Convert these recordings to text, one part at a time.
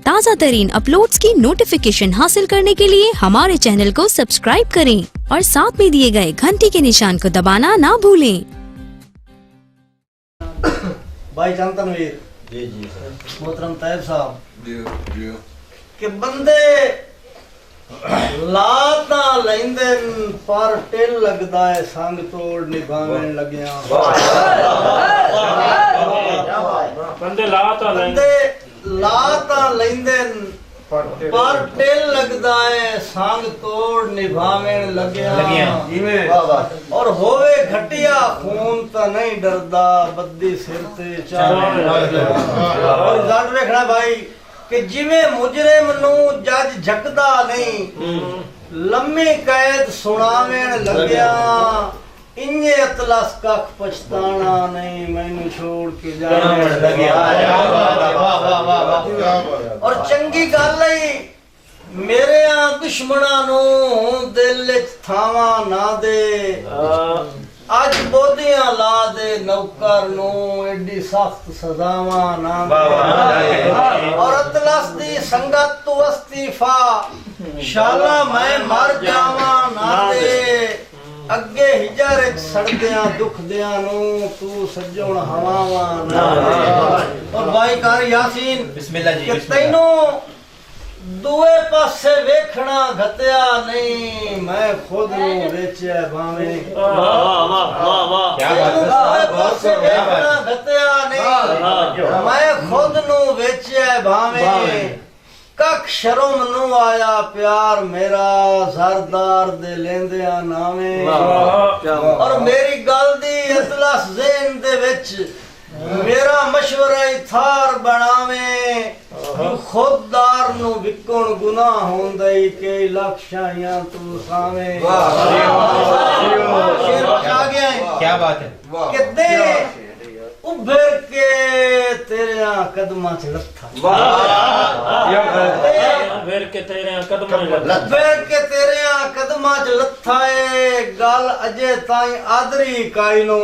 ताज़ा तरीन अपलोड्स की नोटिफिकेशन हासिल करने के लिए हमारे चैनल को सब्सक्राइब करें और साथ में दिए गए घंटी के निशान को दबाना ना भूलें। भाई चंद तनवीर जी जी मोहतरम तैयब साहब जी कि बंदे लाता लेंदे पर टिल लगदा है संग तोड़ निभावन लगिया बंदे लाता लेंदे पर टिल लगदा है संग तोड़ निभावन लगिया और होवे घटिया खून तो नहीं डरदा बद्दी सिर ते चावे और रिजल्ट देखना भाई कि जिवें मुजरिम नू जज झकदा नहीं लम्मी कैद सुनावेण लग्या इन्ने अतलस कख पछताना नहीं मैनू छोड़ के जावेण लग्या। और चंगी गल है मेरे दुश्मना नू दिल च थावा ना दे अज बोधियां ला दे नौकर नू एडी सख्त सजावा ना दे और अतलस दी संगत तू इस्तीफा शाला मैं मर जावा ना दे अगे हिजर सड़दियां दुखदियां नू तू सज्जण हवावा ना दे। और भाई कार यासीन बिस्मिल्लाह जी तैनू दुए पासे वेखना घत्या नहीं मैं खुद नू वेचिया भावे क्या बात है दुए पासे वेखना घत्या नहीं मैं खुद नू वेचिया भावे कख शर्म नू आया प्यार मेरा सरदार दे लेंदिया नावे और मेरी गल दी इतलास ज़हन दे विच मेरा मशवरा थार बनावे खुददार नु विकण गुनाह होंदा ही के लक्षायां तू सावे क्या बात है कि दे उभर के तेरे कदमां च लथा फिर के तेरे कदमां च लथा है गल अजे ताई आदरी काई नु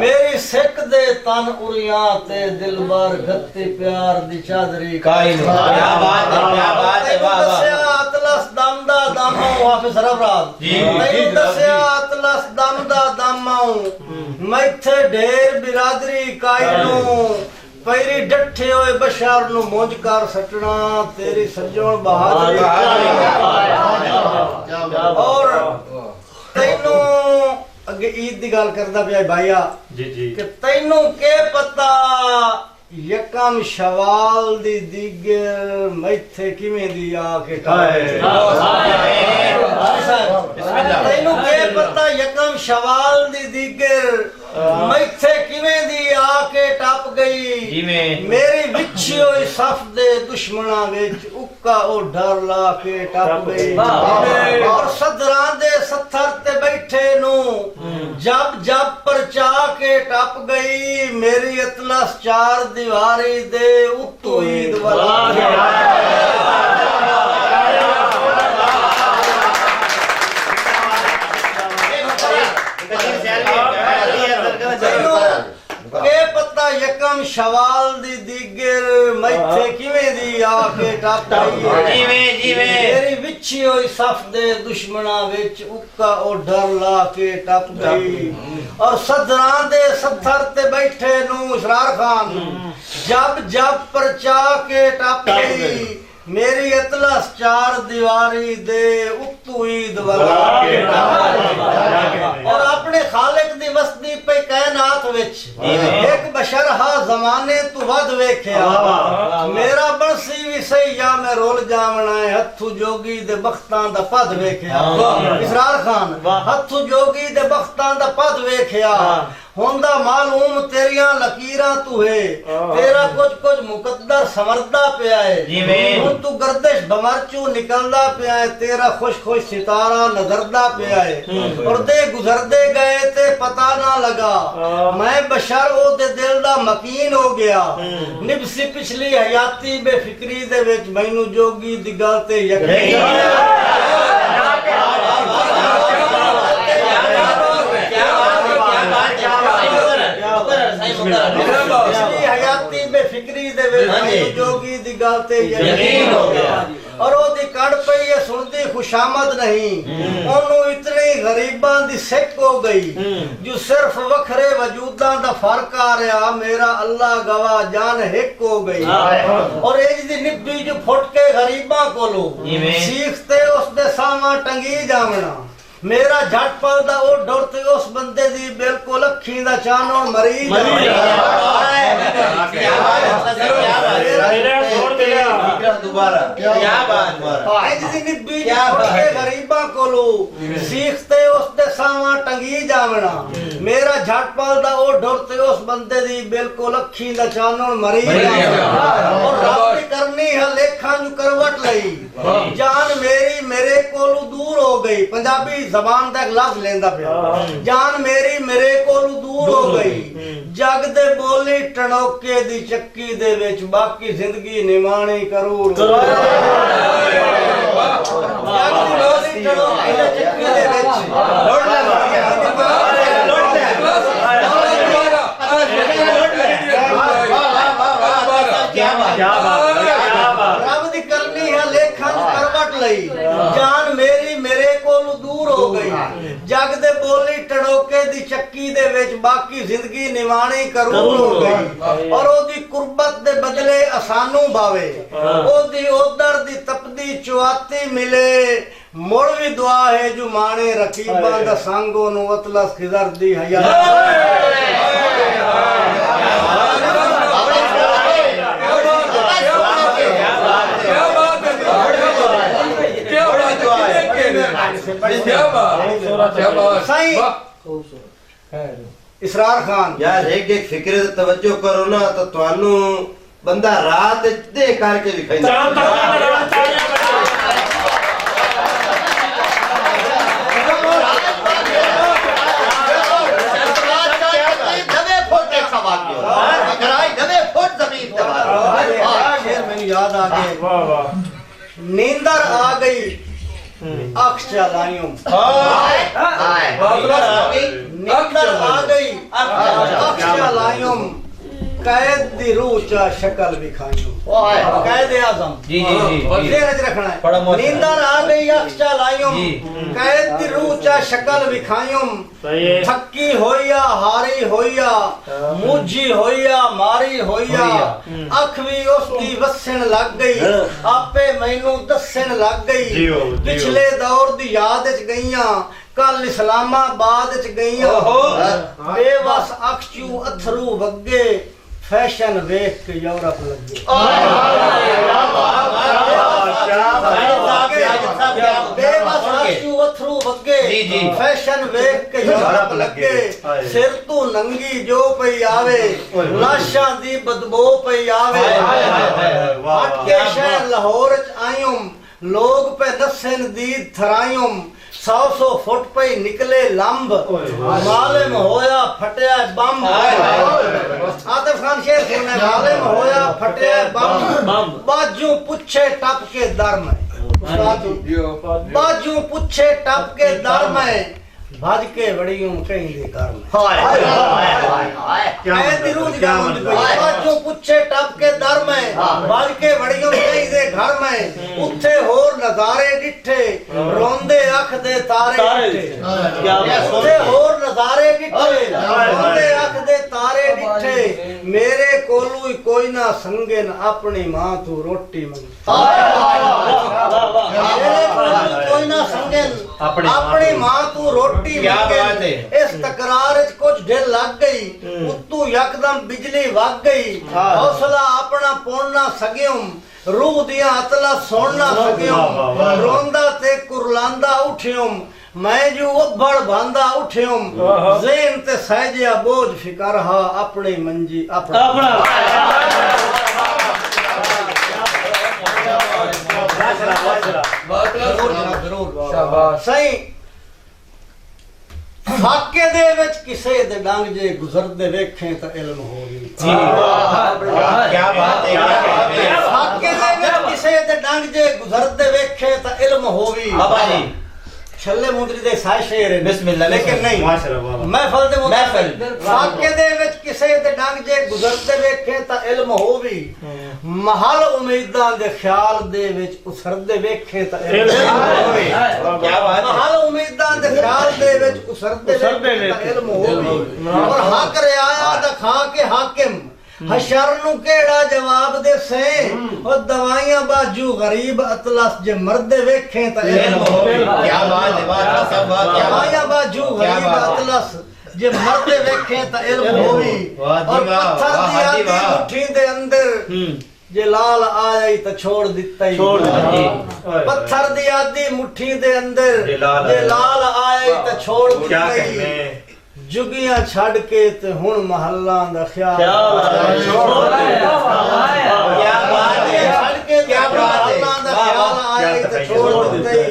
मेरी सिक दे तन उरियां ते दिलबर गत्ते प्यार दी चादरी काई नु क्या बात है वाह वाह अतलस दम दा दम वापस सरफराज जी नहीं दसया अतलस दम दा दम मैथे ढेर बिरादरी काई नु पैरी डठे होए बशार नु मुंज कर सटना तेरी सज्जण बहादुरी और तैनू अगे ईद दी गल करदा पिया भाईया जी जी कि तैनू के पता यकम शवाल दी दिगर मैथे किवें दी आके टाए तैनू के पता यकम शवाल दी दिगर मैथे किवें दी आके टप गई मेरी विछी होई सफ दे दुश्मना विच उक्का ओ डर ला के टप गई और सदरां दे सत्थर ते बैठे नु जब जब परचा के टप गई मेरी अतलस चार दीवारी दे उत्तू ईद वाला के पता यकम शवाल दी दिगर मैथे किवें दी आके टप गई मेरी विछी होई सफ दे दुश्मना विच उक्का ओ डर ला के टप गई और सदरां दे सत्थर ते बैठे नू इसरार खान जब जब परचा के टप गई मेरी अतलस चार दीवारी दे उत्तू ईद वाला और अपने खालिक दी वस्ती पे कायनात विच एक बशरहा जमाने तू वध वेख्या मेरा बंसी भी सही या मैं रोल जावना है हथू जोगी दे बख्तां दा पद वेख्या इसरार खान हथू जोगी दे बख्तां दा पद वेख्या होंदा मालूम तेरियां लकीरां तू है तेरा कुछ कुछ मुकद्दर समरदा पिया है हुन तू गर्दिश बमरचू निकलदा पिया है तेरा खुश खुश सितारा नजरदा पिया है और दे गुजरदे गए ते पता ना लगा मैं बशर ओ दे दिल दा मकीन हो गया निभसी पिछली हयाती बेफिक्री दे विच मैनू जोगी दी गल ते यकीन पिछली हयाती ਫਿਕਰੀ ਦੇ ਵਿੱਚ ਹਾਂਜੀ। ਜੋਗੀ ਦੀ ਗੱਲ ਤੇ ਯਕੀਨ ਹੋ ਗਿਆ। ਔਰ ਉਹਦੀ ਕੜ ਪਈ ਇਹ ਸੁਣਦੀ ਖੁਸ਼ਾਮਦ ਨਹੀਂ ਉਹਨੂੰ ਇਤਨੀ ਗਰੀਬਾਂ ਦੀ ਸਿੱਖ ਹੋ ਗਈ ਜੋ ਸਿਰਫ ਵੱਖਰੇ ਵਜੂਦਾਂ ਦਾ ਫਰਕ ਆ ਰਿਹਾ ਮੇਰਾ ਅੱਲਾ ਗਵਾ ਜਾਨ ਹਿੱਕ ਹੋ ਗਈ ਔਰ ਇਹ ਦੀ ਨਿੱਬੀ ਜੋ ਫੁੱਟ ਕੇ ਗਰੀਬਾਂ ਕੋਲੋਂ ਜਿਵੇਂ? ਸੀਖ ਤੇ ਉਸ ਦੇ ਸਾਹਮਣੇ ਟੰਗੀ ਜਾਵਣਾ ਮੇਰਾ ਝਟਪਲ ਦਾ ਉਹ ਡਰ ਤੇ ਉਸ ਬੰਦੇ ਦੀ ਬਿਲਕੁਲ ਅੱਖੀਂ ਦਾ ਚਾਨਣ ਮਰੀ मेरा छोड़ दिया दोबारा क्या बात ਅੱਜ ਦੀ ਨਿੱਬੀ ਜੀ ਫੁੱਟ ਕੇ ਗਰੀਬਾਂ ਕੋਲੋਂ ਸੀਖ ਤੇ ਉਸ ਦੇ ਸਾਹਮਣੇ ਟੰਗੀ ਜਾਵਣਾ ਮੇਰਾ ਝਟਪਲ ਦਾ ਉਹ ਡਰ ਤੇ ਉਸ ਬੰਦੇ ਦੀ ਬਿਲਕੁਲ ਅੱਖੀਂ ਦਾ ਚਾਨਣ ਮਰੀ ਔਰ ਰੱਬ ਦੀ ਕਰਨੀ ਹੈ ਲੇਖਾਂ ਨੂੰ ਕਰਵਟ ਲਈ ਜਾਨ ਮੇਰੀ ਮੇਰੇ ਕੋਲੋਂ ਦੂਰ ਹੋ ਗਈ ਪੰਜਾਬੀ ਜ਼ਬਾਨ ਦਾ ਇੱਕ ਲਫ਼ਜ਼ ਲੈਂਦਾ ਪਿਆ ਜਾਨ ਮੇਰੀ ਮੇਰੇ ਕੋਲੋਂ ਦੂਰ ਹੋ ਗਈ ਜਗ ਦੇ ਬੋਲੀ ਟਣੋਕੇ ਦੀ ਚੱਕੀ ਦੇ ਵਿੱਚ ਬਾਕੀ ਜ਼ਿੰਦਗੀ ਨਿਮਾਣੀ ਕਰੂਰ ਜਗ ਦੀ ਬੋਲੀ ਟਣੋਕੇ ਦੀ ਚੱਕੀ ਦੇ ਵਿੱਚ ਰੱਬ ਦੀ ਕਰਨੀ ਹੈ ਲੇਖਾਂ ਨੂੰ ਕਰਵਟ ਲਈ ਜਾਨ ਮੇਰੀ ਮੇਰੇ ਕੋਲੋਂ ਦੂਰ ਹੋ ਗਈ ਜਗ ਦੇ ਬੋਲੀ ਟੜੋਕੇ ਦੀ ਚੱਕੀ ਦੇ ਵਿੱਚ ਬਾਕੀ ਜ਼ਿੰਦਗੀ ਨਿਵਾਣੀ ਕਰੂਰ ਹੋ ਗਈ ਔਰ ਉਹਦੀ ਕੁਰਬਤ ਦੇ ਬਦਲੇ ਅਸਾਨੂੰ ਬਾਵੇ ਉਹਦੀ ਉਦਰ ਦੀ ਤਪਦੀ ਚੁਆਤੀ ਮਿਲੇ ਮੁੜ ਵੀ ਦੁਆ ਹੈ ਜੋ ਮਾਣੇ ਰਕੀਬਾਂ ਦਾ ਸੰਗ ਉਹਨੂੰ ਅਤਲਸ ਖਿਜ਼ਰ ਦੀ ਹਯਾ साईं इसरार खान यार एक एक फिक्र से तवज्जो करो ना तो थानू बंदा रात दे करके दिखाई याद आ गए वाह वाह नींदर आ गई अक्ष चलायूं नींदर आ गई अक्ष चलायूं कैद दी रूह चा शक्ल दिखायूं कैद आजम जी जी जी ध्यान रखना बड़ा है मौज नींदर आ गई अक्ष चलायूं जी। कैद दी रूह चा शक्ल दिखायूं सही है थकी होइया हारी होइया मुझी होइया मारी होइया अख भी उसकी वसन लग गई आपे मैनू दसन लग गई पिछले दौर दी याद च गईयां कल इस्लामाबाद च गईयां बेवस अख चू अथरू वगे फैशन वेख के यूरोप लगे बेवस अख चू अथरू वगे जी, जी। फैशन वेख के यूरोप लगे सिर तू नंगी जो पई आवे लाशां दी बदबू पई आवे हट के शहर लाहौर च आयूं लोग पे नसन दीद थरायूं 100 फुट पे निकले लंब मालूम होया फटिया बम आतिफ खान शेर सुने मालूम होया फटिया बम बाजू पुछे टप के दर में बाजू पुछे टप के दर में भज के बड़ियों कहीं दे घर में क्या दिरूज गाउंड बाजू पुछे टप के दर में भज के बड़ियों कहीं दे घर में उत्थे होर नजारे डिठे रोंदे अख दे तारे डिठे उत्थे होर नजारे डिठे रोंदे अख दे तारे डिठे मेरे कोलू ही कोई ना संगन अपनी मां तू रोटी मंग मेरे कोलू कोई ना संगन अपनी मां तू रोटी क्या बात है इस तकरार च कुछ ढिल लग गई उत्तू यकदम बिजली वग गई हौसला अपना पुण ना सगियुम रूह दिया अतला सुन ना सगियुम रोंदा ते कुरलांदा उठियुम मैं जो उभड़ बांदा उठियुम ज़हन ते सहजिया बोझ फिकर हा अपनी मंजी अपना सही फाके दे विच किसे दे डंग जे गुजरदे वेखे तां इल्म हो गई जी क्या बात है फाके दे विच किसे दे डंग जे गुजरदे वेखे तां इल्म हो गई बाबा जी छल्ले मुंदरी दे साए शेर है बिस्मिल्लाह लेकिन नहीं माशाअल्लाह महफल दे महफल। फाके दे विच किसे ते डंग जे गुजरते वेखे ता इल्म होवी महल उम्मीदां दे ख्याल दे विच उसरदे वेखे ता इल्म होवी क्या बात है महल उम्मीदां दे ख्याल दे विच उसरदे वेखे ता इल्म होवी और हक रियाया दा खा के हाकिम हशर नु केड़ा जवाब दे से और दवाइयां बाजू गरीब अतलस जे मर्दे वेखे ता इल्म होवी क्या बात है माशाअल्लाह सब बात क्या बात दवाइयां बाजू क्या गरीब बात है। अतलस जे मर्दे वेखे ता इल्म होवी वाह जी और वाह, पत्थर वाह दी जी आदि वाह। मुट्ठी दे अंदर जे लाल आया तो छोड़ दिता ही पत्थर दी आदि मुट्ठी दे अंदर जे लाल आया तो छोड़ क्या दिता ही कहने जुगियां छड़ के ते हुन महल्ला दा ख्याल क्या बात है छड़ के क्या बात है महल्ला दा वाह, ख्याल वाह, आया क्या तो छोड़ दिता ही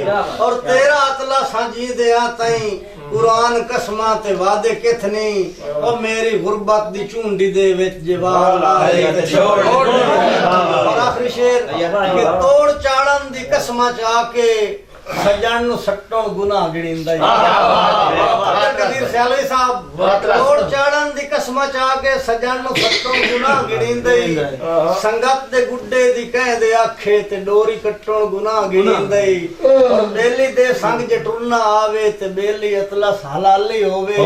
और तेरा अतला साजी दे आतई कुरान कसमां ते वादे किथनी और मेरी गुरबत दी चूंडी दे विच जवाब आए ते छोड़ और आखिरी शेर कि तोड़ चाड़न दी कसमां च आके सजन नु सट्टों गुनाह गिणींदा अब्दुल कदीर सियालवी साहब तोड़ चाड़न दी कसमां च आके सजन नु सट्टों गुनाह गिणींदा संगत दे गुड्डे दी कह दे आखे ते डोरी कट्टों गुनाह गिणींदा और बेली दे संग जे टुरना आवे ते बेली अतलस हलाली होवे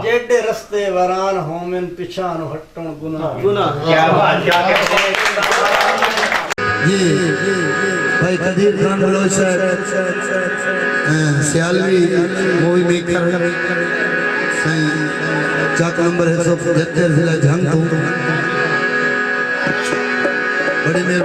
जेडे रस्ते वरान होमन पिछा नु हट्टों गुनाह क्या बात क्या कहते हैं ये भाई कदीर खान बलोच सियालवी मूवी मेकर सही चाक नंबर है 175 जिला झंग बड़ी मेहरबानी।